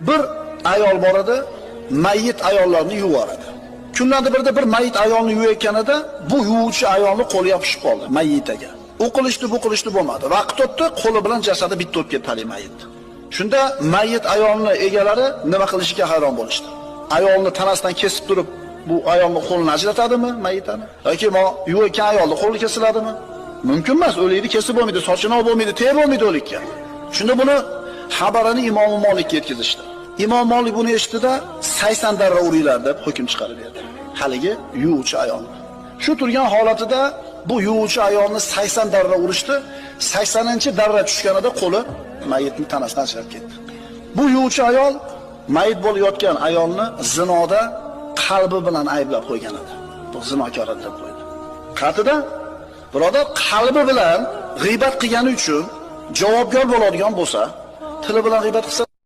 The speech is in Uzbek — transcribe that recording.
Bir ayol bor edi, mayit ayollarni yuvar edi. Kunlardan birida bir mayit ayolni yuvayotganida bu yuvuvchi ayolni qo'li yopishib qoldi mayitaga. U qilishdi bo'lmadi. Vaqt o'tdi, qo'li bilan jasadi bitta o'tib ketdi hali mayit. Shunda mayit ayolni egalari nima qilishiga hayron bo'lishdi. Ayolni tanasidan kesib turib, bu ayolning qo'lini ajratadimi mayitani? Yoki yuvayotgan ayolning qo'li kesiladimi? Mumkin emas, o'likni kesib bo'lmaydi, sochini olib bo'lmaydi, terib bo'lmaydi o'likka. Shunda buni xabarini Imom Molikka yetkazishdi. Imom Molik buni eshitdi-da 80 darra uringlar deb hukm chiqarib berdi. Haligi yuvuvchi ayolni. Shu turgan holatida bu yuvuvchi ayolni 80 darra urishdi. 80-darra tushganida qo'li mayitning tanasidan ajrab ketdi. Bu yuvuvchi ayol mayit bo'lib yotgan ayolni zinoda qalbi bilan ayblab qo'ygan edi. Bu zinokor deb qo'ydi. Qatida birodar qalbi bilan g'iybat qilgani uchun javobgar bo'ladigan bo'lsa, tili bilan g'iybat qilsa